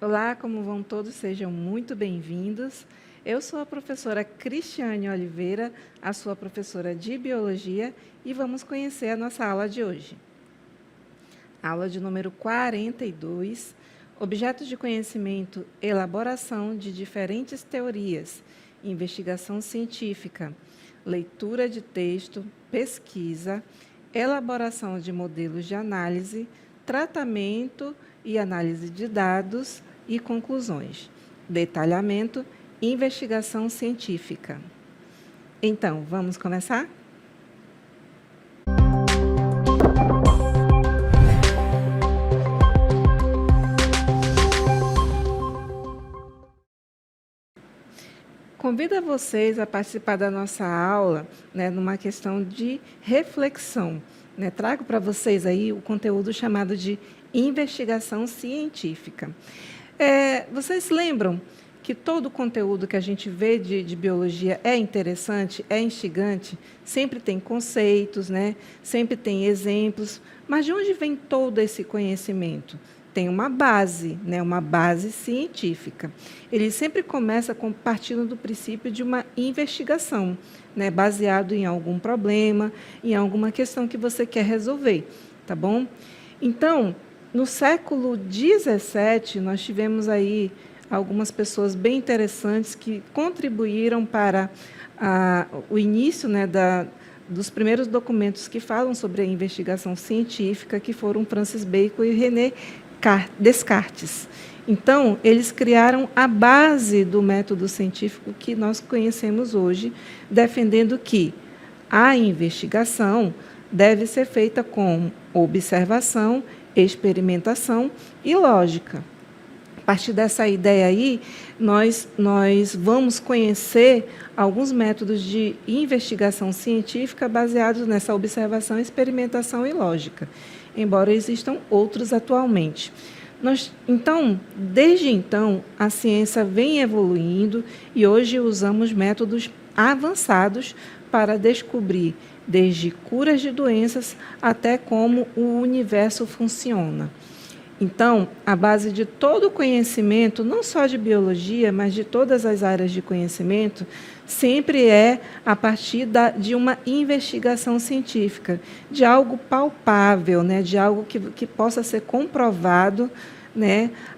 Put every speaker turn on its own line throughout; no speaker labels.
Olá, como vão todos? Sejam muito bem-vindos. Eu sou a professora Cristiane Oliveira, a sua professora de Biologia, e vamos conhecer a nossa aula de hoje. Aula de número 42, objetos de conhecimento, elaboração de diferentes teorias, investigação científica, leitura de texto, pesquisa, elaboração de modelos de análise, tratamento e análise de dados e conclusões, detalhamento e investigação científica. Então, vamos começar? Convido vocês a participar da nossa aula, numa questão de reflexão. Trago para vocês aí o conteúdo chamado de investigação científica. Vocês lembram que todo o conteúdo que a gente vê de biologia é interessante, é instigante, sempre tem conceitos, sempre tem exemplos, mas de onde vem todo esse conhecimento? Tem uma base científica. Ele sempre começa partindo do princípio de uma investigação, baseado em algum problema, em alguma questão que você quer resolver, tá bom? Então, no século XVII, nós tivemos aí algumas pessoas bem interessantes que contribuíram para o início dos primeiros documentos que falam sobre a investigação científica, que foram Francis Bacon e René Descartes. Então, eles criaram a base do método científico que nós conhecemos hoje, defendendo que a investigação deve ser feita com observação, experimentação e lógica. A partir dessa ideia aí, nós vamos conhecer alguns métodos de investigação científica baseados nessa observação, experimentação e lógica, embora existam outros atualmente. Desde então, a ciência vem evoluindo e hoje usamos métodos avançados para descobrir desde curas de doenças até como o universo funciona. Então, a base de todo o conhecimento, não só de biologia, mas de todas as áreas de conhecimento, sempre é a partir de uma investigação científica, de algo palpável, de algo que possa ser comprovado,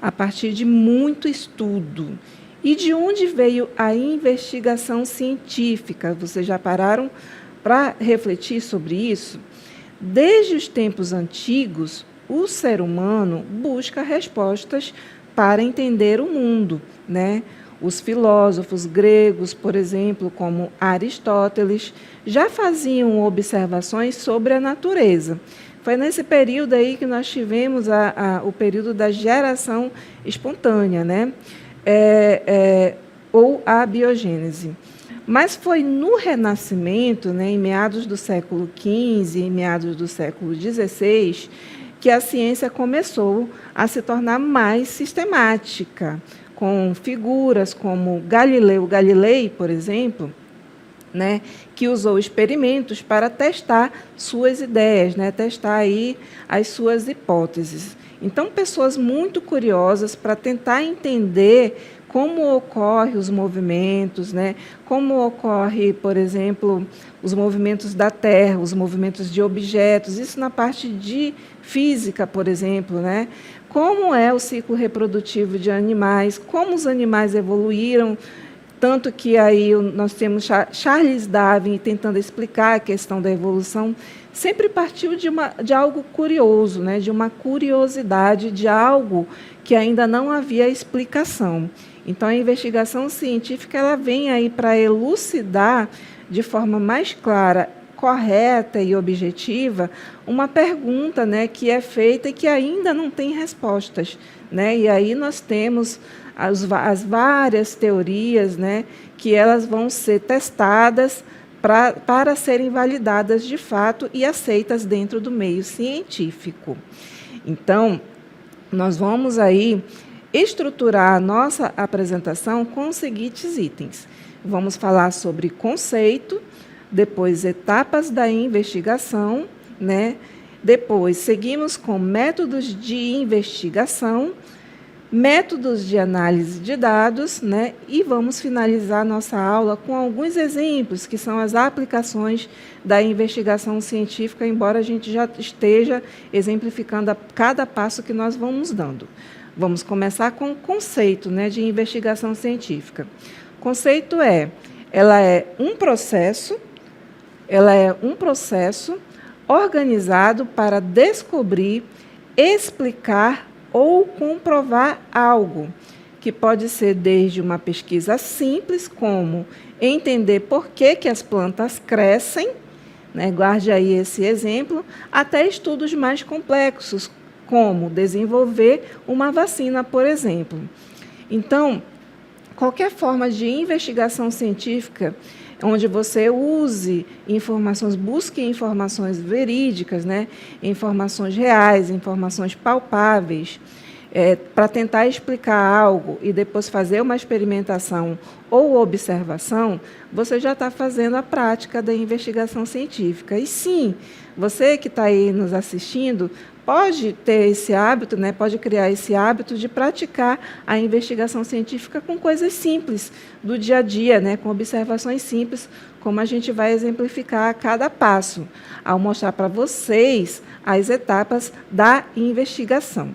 a partir de muito estudo. E de onde veio a investigação científica? Vocês já pararam para refletir sobre isso? Desde os tempos antigos, o ser humano busca respostas para entender o mundo, Os filósofos gregos, por exemplo, como Aristóteles, já faziam observações sobre a natureza. Foi nesse período aí que nós tivemos o período da geração espontânea, ou a biogênese. Mas foi no Renascimento, em meados do século XV e meados do século XVI, que a ciência começou a se tornar mais sistemática, com figuras como Galileu Galilei, por exemplo, que usou experimentos para testar suas ideias, testar aí as suas hipóteses. Então, pessoas muito curiosas para tentar entender como ocorrem os movimentos, como ocorre, por exemplo, os movimentos da Terra, os movimentos de objetos, isso na parte de física, por exemplo, como é o ciclo reprodutivo de animais, como os animais evoluíram, tanto que aí nós temos Charles Darwin tentando explicar a questão da evolução, sempre partiu de algo curioso, de uma curiosidade, de algo que ainda não havia explicação. Então, a investigação científica ela vem aí para elucidar de forma mais clara, correta e objetiva uma pergunta, que é feita e que ainda não tem respostas, E aí nós temos as várias teorias, que elas vão ser testadas para serem validadas de fato e aceitas dentro do meio científico. Então, nós vamos aí estruturar a nossa apresentação com os seguintes itens. Vamos falar sobre conceito, depois etapas da investigação, né? Depois seguimos com métodos de investigação, métodos de análise de dados, né? E vamos finalizar nossa aula com alguns exemplos, que são as aplicações da investigação científica, embora a gente já esteja exemplificando cada passo que nós vamos dando. Vamos começar com o conceito, né, de investigação científica. Conceito ela é um processo organizado para descobrir, explicar ou comprovar algo, que pode ser desde uma pesquisa simples, como entender por que as plantas crescem, né, guarde aí esse exemplo, até estudos mais complexos, como desenvolver uma vacina, por exemplo. Então, qualquer forma de investigação científica, onde você use informações, busque informações verídicas, né? Informações reais, informações palpáveis, para tentar explicar algo e depois fazer uma experimentação ou observação, você já está fazendo a prática da investigação científica. E sim, você que está aí nos assistindo, pode ter esse hábito, né, pode criar esse hábito de praticar a investigação científica com coisas simples do dia a dia, né, com observações simples, como a gente vai exemplificar a cada passo, ao mostrar para vocês as etapas da investigação.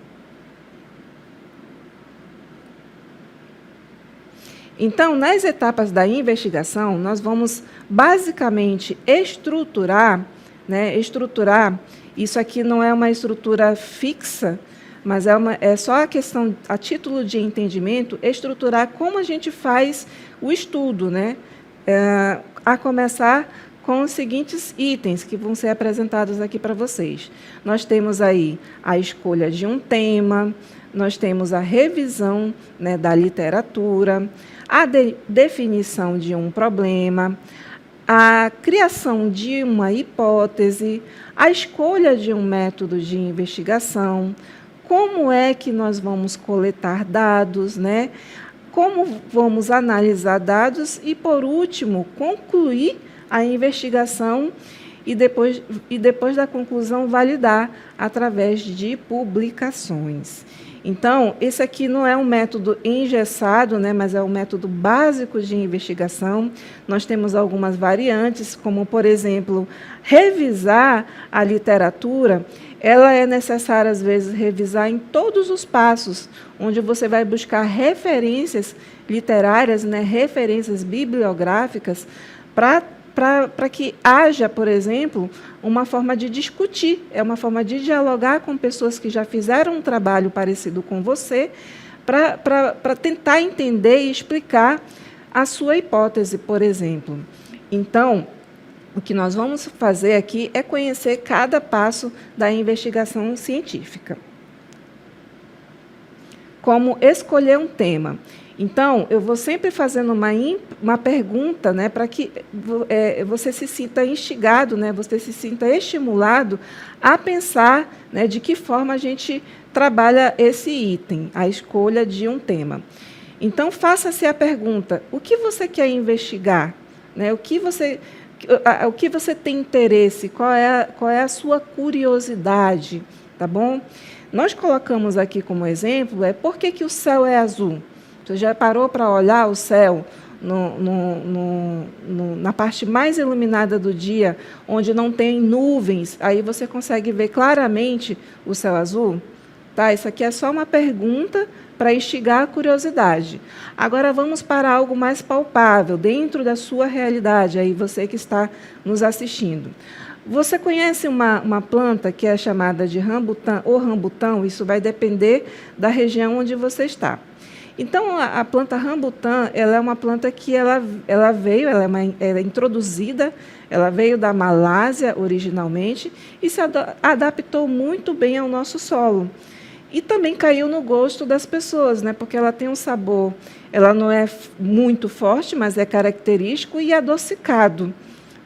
Então, nas etapas da investigação, nós vamos basicamente estruturar, isso aqui não é uma estrutura fixa, mas é só a questão, a título de entendimento, estruturar como a gente faz o estudo, né? A começar com os seguintes itens que vão ser apresentados aqui para vocês. Nós temos aí a escolha de um tema, nós temos a revisão, né, da literatura, a definição de um problema, a criação de uma hipótese, a escolha de um método de investigação, como é que nós vamos coletar dados, né? Como vamos analisar dados e, por último, concluir a investigação e depois da conclusão, validar através de publicações. Então, esse aqui não é um método engessado, né, mas é um método básico de investigação. Nós temos algumas variantes, como, por exemplo, revisar a literatura. Ela é necessária, às vezes, revisar em todos os passos, onde você vai buscar referências literárias, né, referências bibliográficas, para que haja, por exemplo, uma forma de discutir, é uma forma de dialogar com pessoas que já fizeram um trabalho parecido com você, para tentar entender e explicar a sua hipótese, por exemplo. Então, o que nós vamos fazer aqui é conhecer cada passo da investigação científica. Como escolher um tema. Então, eu vou sempre fazendo uma pergunta, né, para que você se sinta instigado, né, você se sinta estimulado a pensar, né, de que forma a gente trabalha esse item, a escolha de um tema. Então, faça-se a pergunta, o que você quer investigar? Né, o que você tem interesse? Qual é a sua curiosidade? Tá bom? Nós colocamos aqui como exemplo, por que o céu é azul? Você já parou para olhar o céu na parte mais iluminada do dia, onde não tem nuvens, aí você consegue ver claramente o céu azul? Tá? Isso aqui é só uma pergunta para instigar a curiosidade. Agora vamos para algo mais palpável, dentro da sua realidade, aí você que está nos assistindo. Você conhece uma planta que é chamada de rambutã ou rambutão? Isso vai depender da região onde você está. Então, a planta rambutã, ela é uma planta que ela é introduzida, ela veio da Malásia originalmente e se adaptou muito bem ao nosso solo. E também caiu no gosto das pessoas, né? Porque ela tem um sabor, ela não é muito forte, mas é característico e adocicado.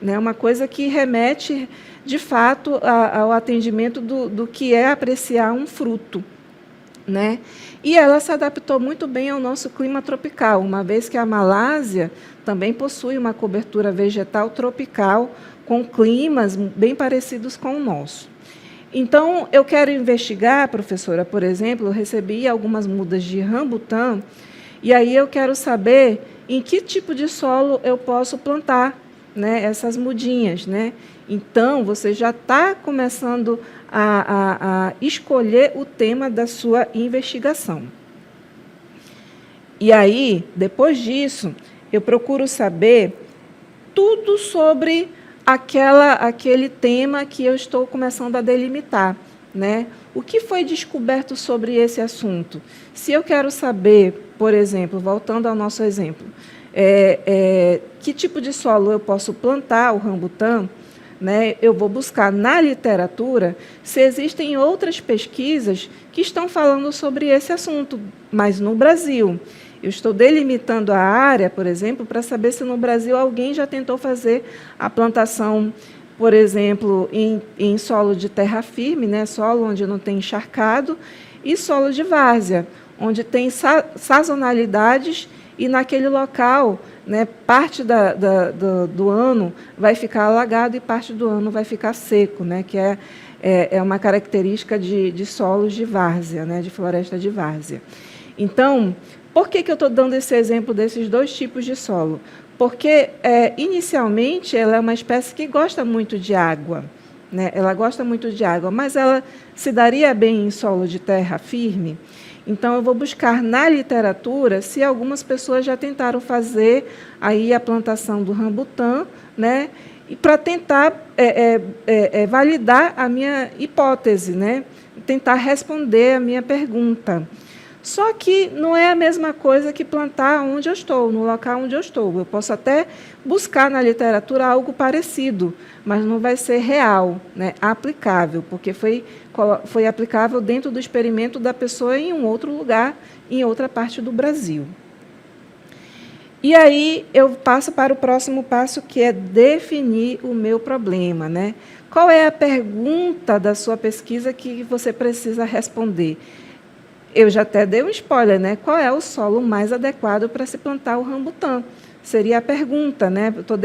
Né? Uma coisa que remete, de fato, ao atendimento do que é apreciar um fruto. né? E ela se adaptou muito bem ao nosso clima tropical, uma vez que a Malásia também possui uma cobertura vegetal tropical com climas bem parecidos com o nosso. Então, eu quero investigar, professora, por exemplo, eu recebi algumas mudas de rambutã, e aí eu quero saber em que tipo de solo eu posso plantar, né, essas mudinhas, né? Então, você já está começando a escolher o tema da sua investigação. E aí, depois disso, eu procuro saber tudo sobre aquele tema que eu estou começando a delimitar, né? O que foi descoberto sobre esse assunto? Se eu quero saber, por exemplo, voltando ao nosso exemplo, que tipo de solo eu posso plantar o rambutã, né? Eu vou buscar na literatura se existem outras pesquisas que estão falando sobre esse assunto, mas no Brasil. Eu estou delimitando a área, por exemplo, para saber se no Brasil alguém já tentou fazer a plantação, por exemplo, em solo de terra firme, né, solo onde não tem encharcado, e solo de várzea, onde tem sazonalidades e naquele local, né, parte do ano vai ficar alagado e parte do ano vai ficar seco, né, que é uma característica de solos de várzea, né, de floresta de várzea. Então, por que eu estou dando esse exemplo desses dois tipos de solo? Porque, inicialmente, ela é uma espécie que gosta muito de água, né? Ela gosta muito de água, mas ela se daria bem em solo de terra firme. Então, eu vou buscar na literatura se algumas pessoas já tentaram fazer aí a plantação do rambutã, né? E para tentar validar a minha hipótese, né? Tentar responder a minha pergunta. Só que não é a mesma coisa que plantar onde eu estou, no local onde eu estou. Eu posso até buscar na literatura algo parecido, mas não vai ser real, né, aplicável, porque foi aplicável dentro do experimento da pessoa em um outro lugar, em outra parte do Brasil. E aí eu passo para o próximo passo, que é definir o meu problema, né? Qual é a pergunta da sua pesquisa que você precisa responder? Eu já até dei um spoiler, né? Qual é o solo mais adequado para se plantar o rambutã? Seria a pergunta, né? Eu estou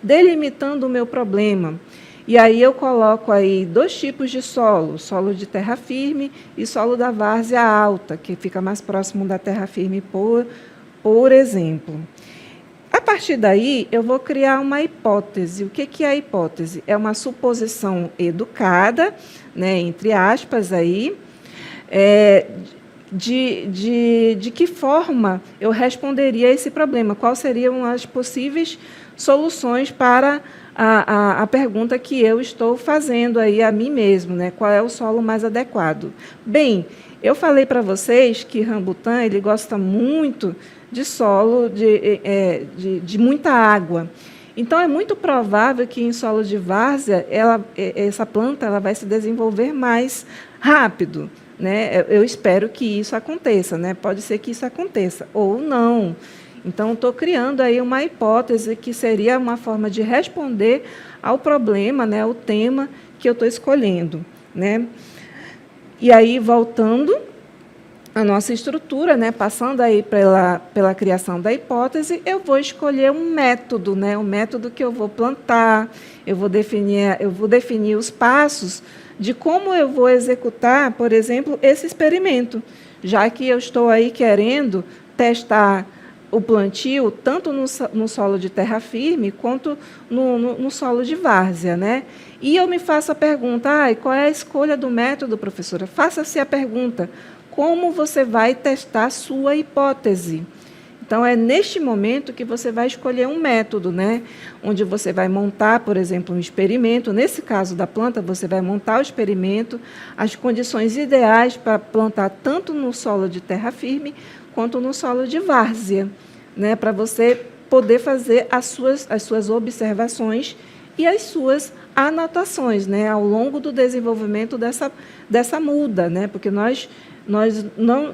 delimitando o meu problema. E aí eu coloco aí dois tipos de solo, solo de terra firme e solo da várzea alta, que fica mais próximo da terra firme, por exemplo. A partir daí, eu vou criar uma hipótese. O que é a hipótese? É uma suposição educada, né, entre aspas, aí, de que forma eu responderia a esse problema, quais seriam as possíveis soluções para a pergunta que eu estou fazendo aí a mim mesmo, né? Qual é o solo mais adequado? Bem, eu falei para vocês que rambutã ele gosta muito de solo de muita água. Então, é muito provável que em solo de várzea, essa planta ela vai se desenvolver mais rápido, né? Eu espero que isso aconteça, né? Pode ser que isso aconteça, ou não. Então, estou criando aí uma hipótese que seria uma forma de responder ao problema, né, ao tema que eu estou escolhendo, né? E aí, voltando à nossa estrutura, né, passando aí pela criação da hipótese, eu vou escolher um método, né, um método que eu vou plantar, eu vou definir os passos de como eu vou executar, por exemplo, esse experimento, já que eu estou aí querendo testar o plantio tanto no solo de terra firme quanto no solo de várzea, né? E eu me faço a pergunta, qual é a escolha do método, professora? Faça-se a pergunta, como você vai testar a sua hipótese? Então, é neste momento que você vai escolher um método, né? Onde você vai montar, por exemplo, um experimento. Nesse caso da planta, você vai montar o experimento, as condições ideais para plantar tanto no solo de terra firme quanto no solo de várzea, né? Para você poder fazer as suas observações e as suas anotações, né? Ao longo do desenvolvimento dessa muda, né? Porque nós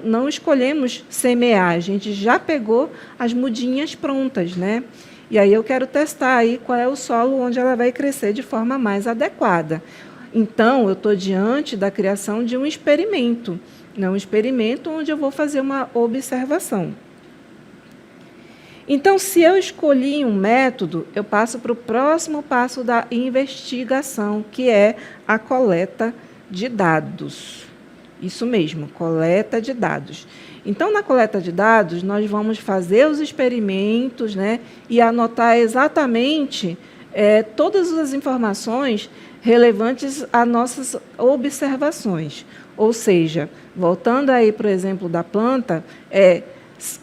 não escolhemos semear, a gente já pegou as mudinhas prontas, né? E aí eu quero testar aí qual é o solo onde ela vai crescer de forma mais adequada. Então, eu estou diante da criação de um experimento, né? Um experimento onde eu vou fazer uma observação. Então, se eu escolhi um método, eu passo para o próximo passo da investigação, que é a coleta de dados. Isso mesmo, coleta de dados. Então, na coleta de dados, nós vamos fazer os experimentos, né, e anotar exatamente todas as informações relevantes às nossas observações. Ou seja, voltando aí para o exemplo da planta,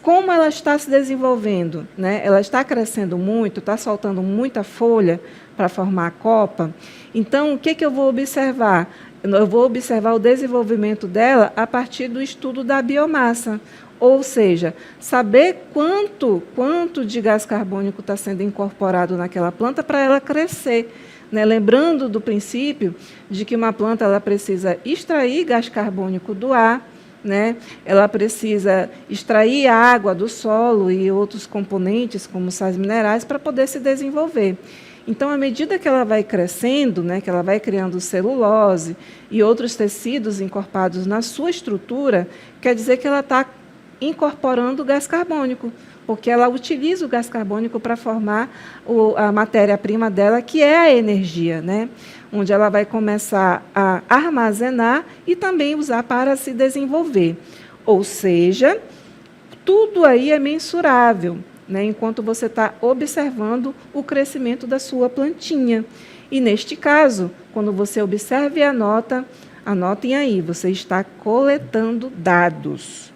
como ela está se desenvolvendo, né? Ela está crescendo muito, está soltando muita folha para formar a copa. Então, o que eu vou observar? Eu vou observar o desenvolvimento dela a partir do estudo da biomassa. Ou seja, saber quanto de gás carbônico está sendo incorporado naquela planta para ela crescer. Né? Lembrando do princípio de que uma planta ela precisa extrair gás carbônico do ar, né? Ela precisa extrair a água do solo e outros componentes, como sais minerais, para poder se desenvolver. Então, à medida que ela vai crescendo, né, que ela vai criando celulose e outros tecidos encorpados na sua estrutura, quer dizer que ela está incorporando gás carbônico, porque ela utiliza o gás carbônico para formar a matéria-prima dela, que é a energia, né? Onde ela vai começar a armazenar e também usar para se desenvolver. Ou seja, tudo aí é mensurável, né? Enquanto você está observando o crescimento da sua plantinha. E, neste caso, quando você observa e anota, anotem aí, você está coletando dados.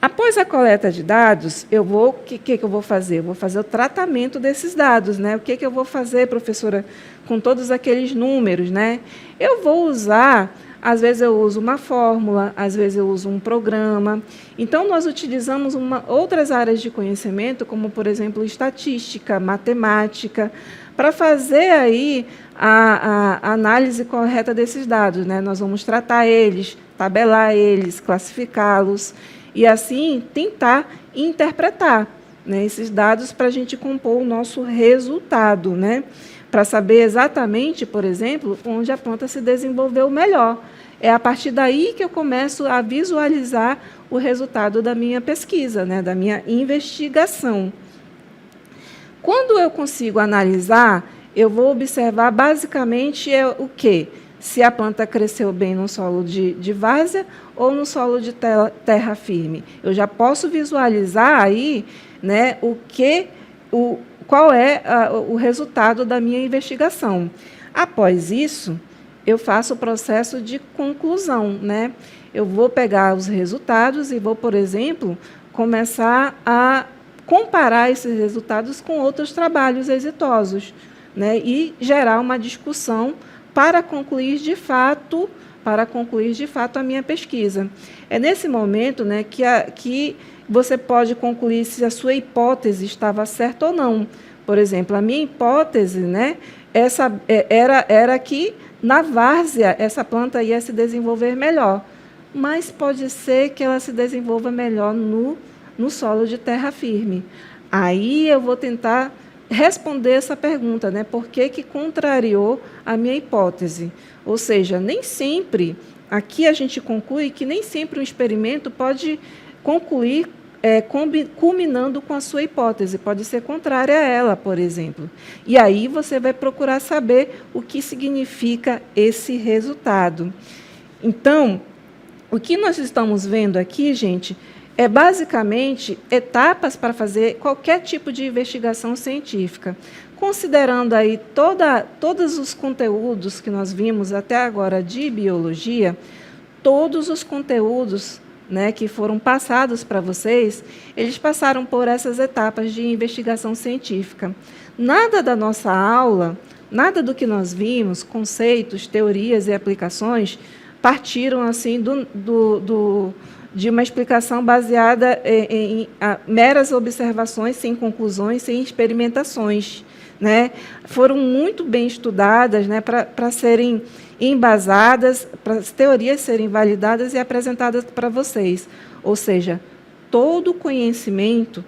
Após a coleta de dados, o que eu vou fazer? Eu vou fazer o tratamento desses dados, né? O que eu vou fazer, professora, com todos aqueles números, né? Eu vou usar, às vezes eu uso uma fórmula, às vezes eu uso um programa. Então, nós utilizamos outras áreas de conhecimento, como, por exemplo, estatística, matemática, para fazer aí a análise correta desses dados, né? Nós vamos tratar eles, tabelar eles, classificá-los, e assim tentar interpretar, né, esses dados para a gente compor o nosso resultado, né, para saber exatamente, por exemplo, onde a planta se desenvolveu melhor. É a partir daí que eu começo a visualizar o resultado da minha pesquisa, né, da minha investigação. Quando eu consigo analisar, eu vou observar basicamente o quê? Se a planta cresceu bem no solo de várzea ou no solo de terra firme. Eu já posso visualizar aí, né, qual é o resultado da minha investigação. Após isso, eu faço o processo de conclusão, né? Eu vou pegar os resultados e vou, por exemplo, começar a comparar esses resultados com outros trabalhos exitosos, né, e gerar uma discussão para concluir de fato a minha pesquisa. É nesse momento, né, que você pode concluir se a sua hipótese estava certa ou não. Por exemplo, a minha hipótese, né, era que na várzea essa planta ia se desenvolver melhor, mas pode ser que ela se desenvolva melhor no solo de terra firme. Aí eu vou tentar responder essa pergunta, né? Por que contrariou a minha hipótese? Ou seja, nem sempre, aqui a gente conclui que nem sempre um experimento pode concluir culminando com a sua hipótese, pode ser contrária a ela, por exemplo. E aí você vai procurar saber o que significa esse resultado. Então, o que nós estamos vendo aqui, gente, é basicamente etapas para fazer qualquer tipo de investigação científica. Considerando aí todos os conteúdos que nós vimos até agora de biologia, todos os conteúdos, né, que foram passados para vocês, eles passaram por essas etapas de investigação científica. Nada da nossa aula, nada do que nós vimos, conceitos, teorias e aplicações, partiram assim de uma explicação baseada em meras observações, sem conclusões, sem experimentações, né? Foram muito bem estudadas, né, para serem embasadas, para as teorias serem validadas e apresentadas para vocês. Ou seja, todo o conhecimento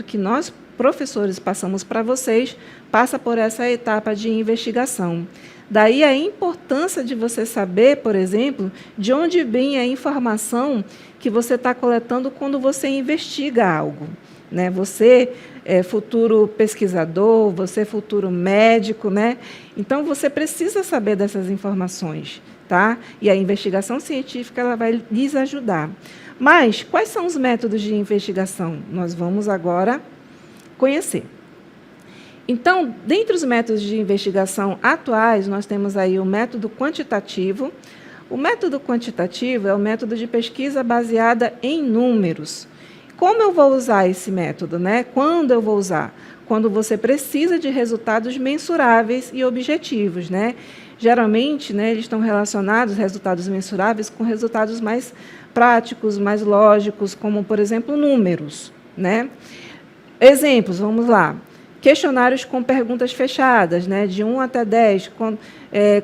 que nós, professores, passamos para vocês, passa por essa etapa de investigação. Daí a importância de você saber, por exemplo, de onde vem a informação que você está coletando quando você investiga algo. Né? Você é futuro pesquisador, você é futuro médico, né? Então você precisa saber dessas informações, tá? E a investigação científica ela vai lhes ajudar. Mas quais são os métodos de investigação? Nós vamos agora conhecer. Então, dentre os métodos de investigação atuais, nós temos aí o método quantitativo. O método quantitativo é o método de pesquisa baseada em números. Como eu vou usar esse método, né? Quando eu vou usar? Quando você precisa de resultados mensuráveis e objetivos, né? Geralmente, né, eles estão relacionados, resultados mensuráveis, com resultados mais práticos, mais lógicos, como, por exemplo, números, né? Exemplos, vamos lá. Questionários com perguntas fechadas, né, de 1 até 10,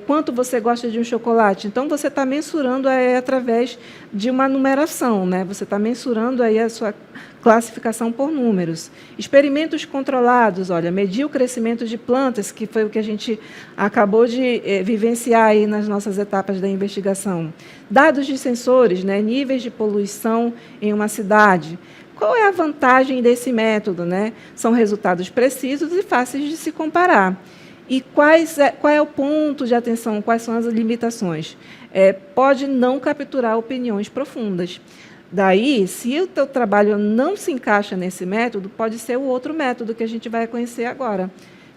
quanto você gosta de um chocolate? Então, você está mensurando através de uma numeração, né? Você está mensurando aí a sua classificação por números. Experimentos controlados, olha, medir o crescimento de plantas, que foi o que a gente acabou de vivenciar aí nas nossas etapas da investigação. Dados de sensores, né, níveis de poluição em uma cidade. Qual é a vantagem desse método, né? São resultados precisos e fáceis de se comparar. E qual é o ponto de atenção, quais são as limitações? Pode não capturar opiniões profundas. Daí, se o teu trabalho não se encaixa nesse método, pode ser o outro método que a gente vai conhecer agora,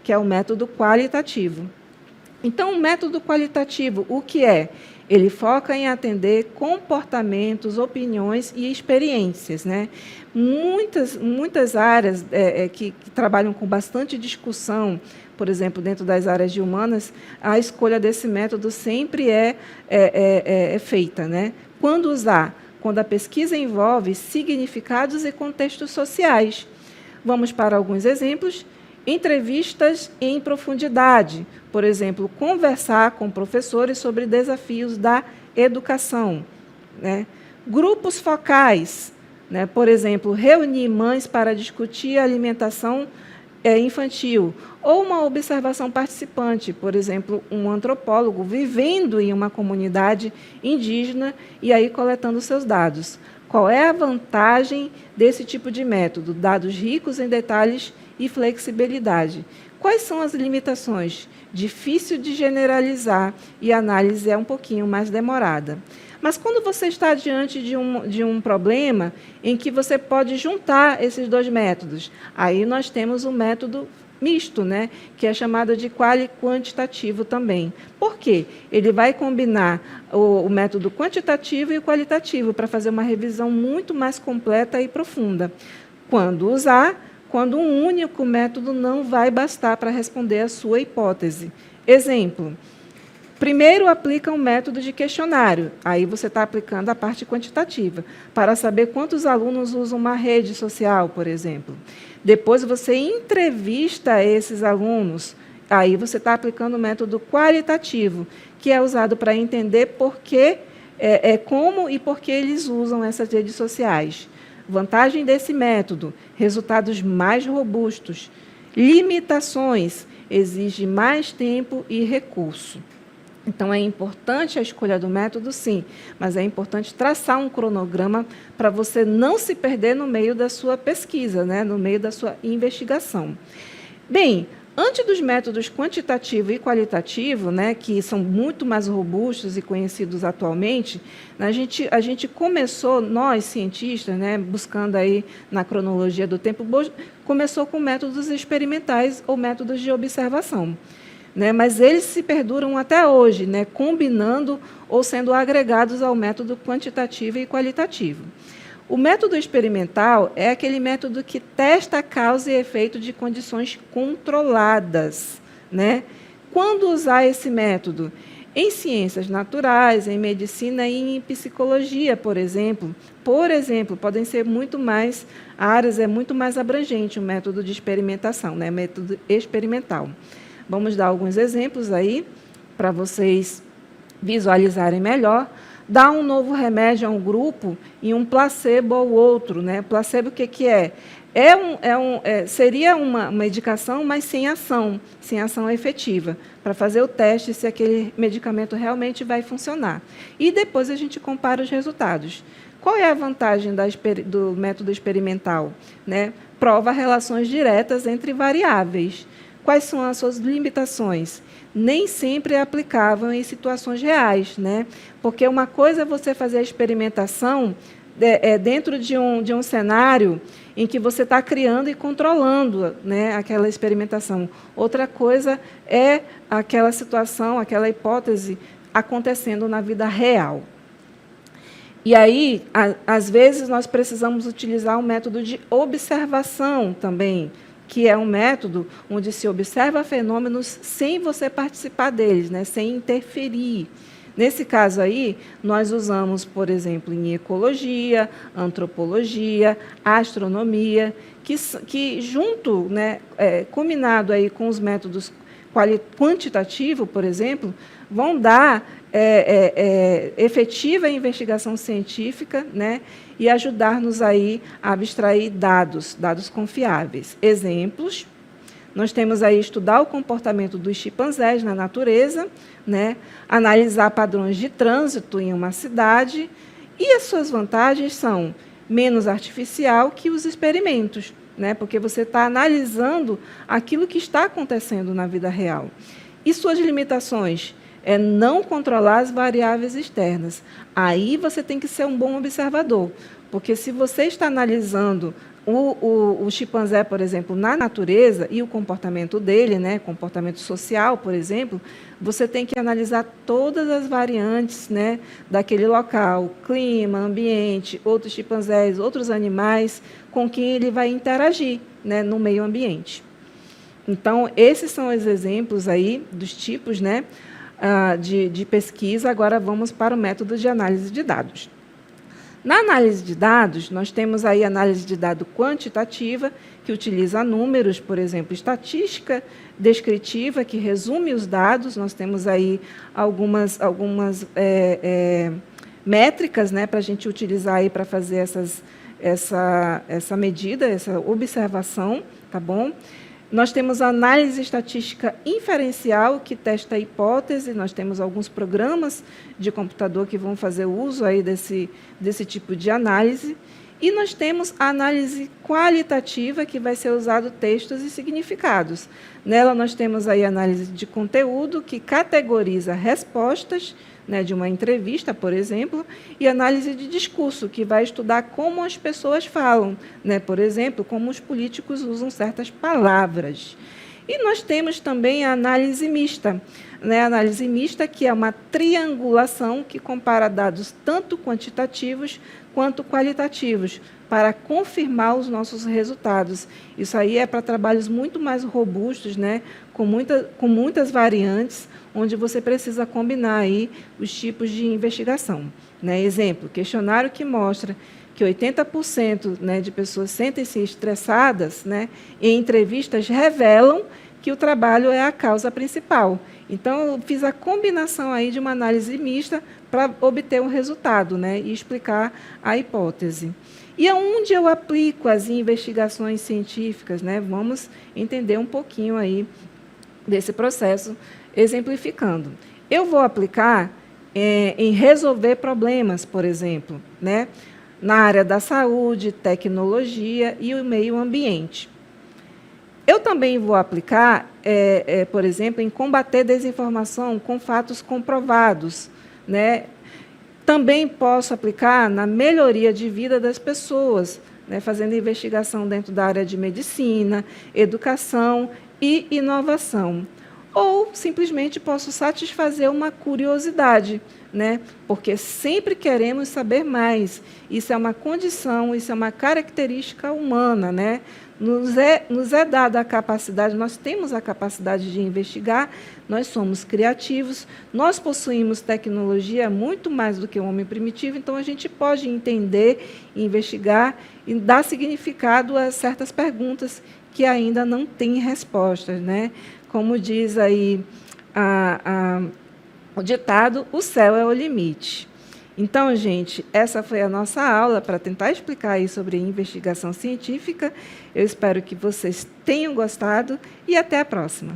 que é o método qualitativo. Então, o método qualitativo, o que é? Ele foca em atender comportamentos, opiniões e experiências, né? Muitas áreas que trabalham com bastante discussão, por exemplo, dentro das áreas de humanas, a escolha desse método sempre é feita, né? Quando usar? Quando a pesquisa envolve significados e contextos sociais. Vamos para alguns exemplos. Entrevistas em profundidade, por exemplo, conversar com professores sobre desafios da educação. Né? Grupos focais, né? Por exemplo, reunir mães para discutir a alimentação infantil, ou uma observação participante, por exemplo, um antropólogo vivendo em uma comunidade indígena e aí coletando seus dados. Qual é a vantagem desse tipo de método? Dados ricos em detalhes e flexibilidade. Quais são as limitações? Difícil de generalizar e a análise é um pouquinho mais demorada. Mas quando você está diante de um problema em que você pode juntar esses dois métodos, aí nós temos um método misto, né, que é chamado de quali-quantitativo também. Por quê? Ele vai combinar o método quantitativo e o qualitativo para fazer uma revisão muito mais completa e profunda. Quando usar, quando um único método não vai bastar para responder a sua hipótese. Exemplo, primeiro aplica um método de questionário, aí você está aplicando a parte quantitativa, para saber quantos alunos usam uma rede social, por exemplo. Depois você entrevista esses alunos, aí você está aplicando o método qualitativo, que é usado para entender por que, como e por que eles usam essas redes sociais. Vantagem desse método, resultados mais robustos. Limitações, exige mais tempo e recurso. Então, é importante a escolha do método, sim, mas é importante traçar um cronograma para você não se perder no meio da sua pesquisa, né, no meio da sua investigação. Bem, antes dos métodos quantitativo e qualitativo, né, que são muito mais robustos e conhecidos atualmente, a gente começou, nós cientistas, né, buscando aí na cronologia do tempo, começou com métodos experimentais ou métodos de observação. Né, mas eles se perduram até hoje, né, combinando ou sendo agregados ao método quantitativo e qualitativo. O método experimental é aquele método que testa a causa e efeito de condições controladas. Né? Quando usar esse método? Em ciências naturais, em medicina e em psicologia, por exemplo. Por exemplo, podem ser muito mais áreas, é muito mais abrangente o método de experimentação, né, método experimental. Vamos dar alguns exemplos aí, para vocês visualizarem melhor. Dar um novo remédio a um grupo e um placebo ao outro. Né? Placebo, o que é? Seria uma medicação, mas sem ação efetiva, para fazer o teste se aquele medicamento realmente vai funcionar. E depois a gente compara os resultados. Qual é a vantagem do método experimental? Né? Prova relações diretas entre variáveis. Quais são as suas limitações? Nem sempre é aplicável em situações reais, né? Porque uma coisa é você fazer a experimentação dentro de um cenário em que você está criando e controlando, né, aquela experimentação. Outra coisa é aquela situação, aquela hipótese acontecendo na vida real. E aí, às vezes, nós precisamos utilizar um método de observação também, que é um método onde se observa fenômenos sem você participar deles, né, sem interferir. Nesse caso aí, nós usamos, por exemplo, em ecologia, antropologia, astronomia, que junto, né, combinado aí com os métodos quantitativos, por exemplo, vão dar efetiva investigação científica, né, e ajudar-nos aí a abstrair dados confiáveis. Exemplos: nós temos aí estudar o comportamento dos chimpanzés na natureza, né, analisar padrões de trânsito em uma cidade, e as suas vantagens são menos artificial que os experimentos, né, porque você está analisando aquilo que está acontecendo na vida real. E suas limitações é não controlar as variáveis externas. Aí você tem que ser um bom observador, porque se você está analisando o chimpanzé, por exemplo, na natureza e o comportamento dele, né, comportamento social, por exemplo, você tem que analisar todas as variantes, né, daquele local, clima, ambiente, outros chimpanzés, outros animais com quem ele vai interagir, né, no meio ambiente. Então, esses são os exemplos aí dos tipos, né, de pesquisa. Agora vamos para o método de análise de dados. Na análise de dados, nós temos aí a análise de dado quantitativa, que utiliza números, por exemplo, estatística descritiva, que resume os dados. Nós temos aí algumas métricas, né, para a gente utilizar aí para fazer essa medida, essa observação, tá bom? Nós temos a análise estatística inferencial, que testa a hipótese. Nós temos alguns programas de computador que vão fazer uso aí desse tipo de análise. E nós temos a análise qualitativa, que vai ser usado textos e significados. Nela, nós temos aí a análise de conteúdo, que categoriza respostas, né, de uma entrevista, por exemplo, e análise de discurso, que vai estudar como as pessoas falam, né, por exemplo, como os políticos usam certas palavras. E nós temos também a análise mista, né, a análise mista, que é uma triangulação que compara dados tanto quantitativos quanto qualitativos, para confirmar os nossos resultados. Isso aí é para trabalhos muito mais robustos, né, com muitas variantes, onde você precisa combinar aí os tipos de investigação. Né? Exemplo, questionário que mostra que 80%, né, de pessoas sentem-se estressadas, né, em entrevistas revelam que o trabalho é a causa principal. Então, eu fiz a combinação aí de uma análise mista para obter um resultado, né, e explicar a hipótese. E aonde eu aplico as investigações científicas, né? Vamos entender um pouquinho aí desse processo, exemplificando. Eu vou aplicar em resolver problemas, por exemplo, né, na área da saúde, tecnologia e o meio ambiente. Eu também vou aplicar, por exemplo, em combater desinformação com fatos comprovados, né? Também posso aplicar na melhoria de vida das pessoas, né, fazendo investigação dentro da área de medicina, educação e inovação. Ou, simplesmente, posso satisfazer uma curiosidade, né, porque sempre queremos saber mais. Isso é uma condição, isso é uma característica humana, né? Nos é dada a capacidade, nós temos a capacidade de investigar, nós somos criativos, nós possuímos tecnologia muito mais do que o homem primitivo, então a gente pode entender, investigar e dar significado a certas perguntas que ainda não têm respostas, né? Como diz aí o ditado, o céu é o limite. Então, gente, essa foi a nossa aula para tentar explicar aí sobre investigação científica. Eu espero que vocês tenham gostado e até a próxima.